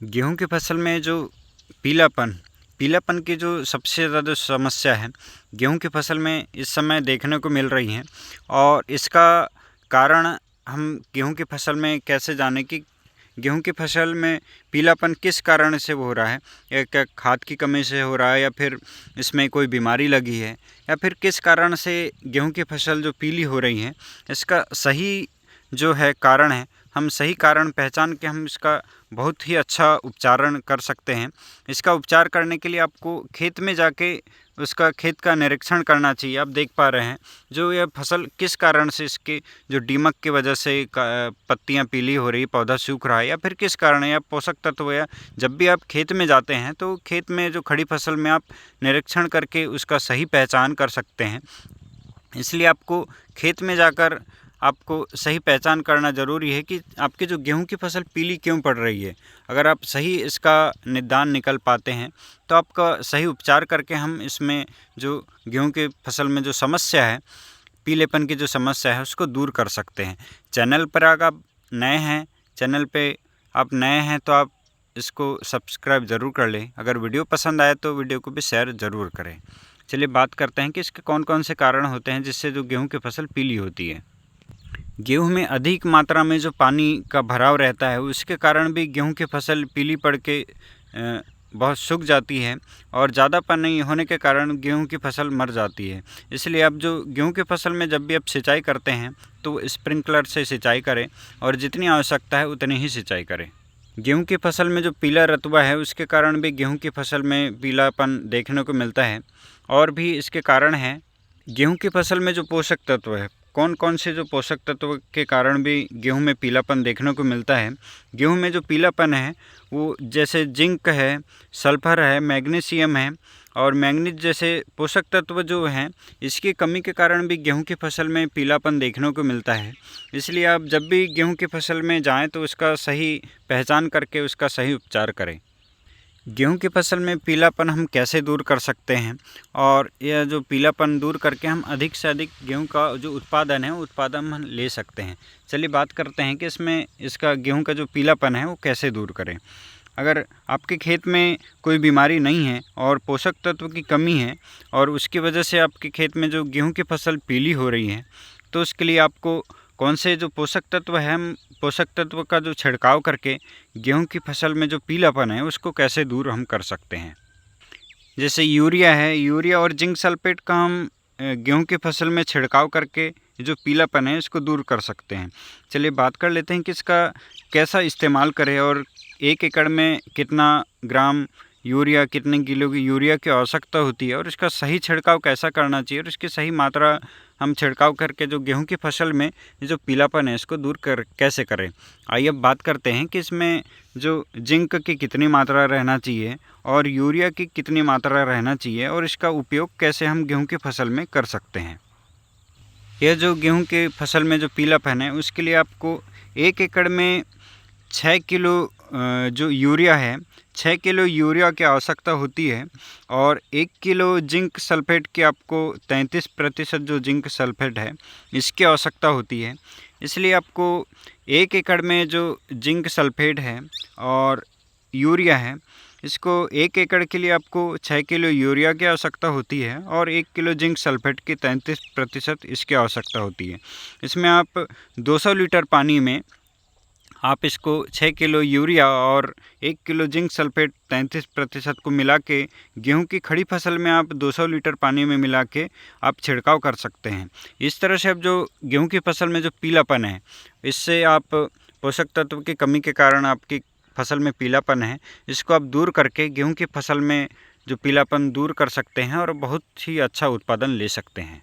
गेहूँ की फसल में जो पीलापन की जो सबसे ज़्यादा समस्या है गेहूँ की फसल में इस समय देखने को मिल रही है। और इसका कारण हम गेहूँ की फसल में कैसे जानें कि गेहूँ की फसल में पीलापन किस कारण से हो रहा है? या क्या खाद की कमी से हो रहा है, या फिर इसमें कोई बीमारी लगी है, या फिर किस कारण से गेहूँ की फसल जो पीली हो रही है? इसका सही जो है कारण है, हम सही कारण पहचान के हम इसका बहुत ही अच्छा उपचारण कर सकते हैं। इसका उपचार करने के लिए आपको खेत में जाके उसका खेत का निरीक्षण करना चाहिए। आप देख पा रहे हैं जो यह फसल किस कारण से, इसके जो दीमक की वजह से पत्तियां पीली हो रही, पौधा सूख रहा है, या फिर किस कारण है, या पोषक तत्व, या जब भी आप खेत में जाते हैं तो खेत में जो खड़ी फसल में आप निरीक्षण करके उसका सही पहचान कर सकते हैं। इसलिए आपको खेत में जाकर आपको सही पहचान करना ज़रूरी है कि आपकी जो गेहूं की फसल पीली क्यों पड़ रही है। अगर आप सही इसका निदान निकल पाते हैं तो आपका सही उपचार करके हम इसमें जो गेहूं की फसल में जो समस्या है, पीलेपन की जो समस्या है, उसको दूर कर सकते हैं। चैनल पर अगर आप नए हैं, चैनल पे आप नए हैं तो आप इसको सब्सक्राइब ज़रूर कर लें। अगर वीडियो पसंद आए तो वीडियो को भी शेयर ज़रूर करें। चलिए बात करते हैं कि इसके कौन कौन से कारण होते हैं जिससे जो गेहूं की फसल पीली होती है। गेहूं में अधिक मात्रा में जो पानी का भराव रहता है उसके कारण भी गेहूं की फसल पीली पड़ के बहुत सूख जाती है, और ज़्यादा पानी होने के कारण गेहूं की फसल मर जाती है। इसलिए अब जो गेहूं की फसल में जब भी आप सिंचाई करते हैं तो स्प्रिंकलर से सिंचाई करें, और जितनी आवश्यकता है उतनी ही सिंचाई करें। गेहूं की फसल में जो पीला रतुआ है उसके कारण भी गेहूं की फसल में पीलापन देखने को मिलता है। और भी इसके कारण हैं। गेहूं की फसल में जो पोषक तत्व है, कौन कौन से जो पोषक तत्व के कारण भी गेहूं में पीलापन देखने को मिलता है। गेहूं में जो पीलापन है वो जैसे जिंक है, सल्फर है, मैग्नीशियम है, और मैंगनीज जैसे पोषक तत्व जो हैं, इसकी कमी के कारण भी गेहूं की फसल में पीलापन देखने को मिलता है। इसलिए आप जब भी गेहूं की फसल में जाएं तो उसका सही पहचान करके उसका सही उपचार करें। गेहूं की फसल में पीलापन हम कैसे दूर कर सकते हैं, और यह जो पीलापन दूर करके हम अधिक से अधिक गेहूं का जो उत्पादन है उत्पादन हम ले सकते हैं। चलिए बात करते हैं कि इसमें इसका गेहूं का जो पीलापन है वो कैसे दूर करें। अगर आपके खेत में कोई बीमारी नहीं है और पोषक तत्व की कमी है, और उसकी वजह से आपके खेत में जो गेहूं की फसल पीली हो रही है, तो उसके लिए आपको कौन से जो पोषक तत्व है, हम पोषक तत्व का जो छिड़काव करके गेहूं की फसल में जो पीलापन है उसको कैसे दूर हम कर सकते हैं। जैसे यूरिया है, यूरिया और जिंक सल्फेट का हम गेहूं की फसल में छिड़काव करके जो पीलापन है इसको दूर कर सकते हैं। चलिए बात कर लेते हैं कि इसका कैसा इस्तेमाल करें, और 1 एकड़ में कितना ग्राम यूरिया, कितने किलो की यूरिया की आवश्यकता होती है, और इसका सही छिड़काव कैसा करना चाहिए, और इसकी सही मात्रा हम छिड़काव करके जो गेहूं की फसल में ये जो पीलापन है इसको दूर कर कैसे करें। आइए अब बात करते हैं कि इसमें जो जिंक की कितनी मात्रा रहना चाहिए और यूरिया की कितनी मात्रा रहना चाहिए, और इसका उपयोग कैसे हम गेहूं की फसल में कर सकते हैं। यह जो गेहूं के फसल में जो पीलापन है उसके लिए आपको 1 एकड़ में 6 किलो जो यूरिया है, 6 किलो यूरिया की आवश्यकता होती है, और 1 किलो जिंक सल्फेट की आपको 33% जो जिंक सल्फेट है इसकी आवश्यकता होती है। इसलिए आपको 1 एकड़ में जो जिंक सल्फेट है और यूरिया है, इसको 1 एकड़ के लिए आपको 6 किलो यूरिया की आवश्यकता होती है, और 1 किलो जिंक सल्फेट की 33% इसकी आवश्यकता होती है। इसमें आप 200 लीटर पानी में आप इसको 6 किलो यूरिया और 1 किलो जिंक सल्फेट 33% को मिला के गेहूँ की खड़ी फसल में आप 200 लीटर पानी में मिला के आप छिड़काव कर सकते हैं। इस तरह से अब जो गेहूँ की फसल में जो पीलापन है, इससे आप पोषक तत्व की कमी के कारण आपकी फसल में पीलापन है, इसको आप दूर करके गेहूँ की फसल में जो पीलापन दूर कर सकते हैं और बहुत ही अच्छा उत्पादन ले सकते हैं।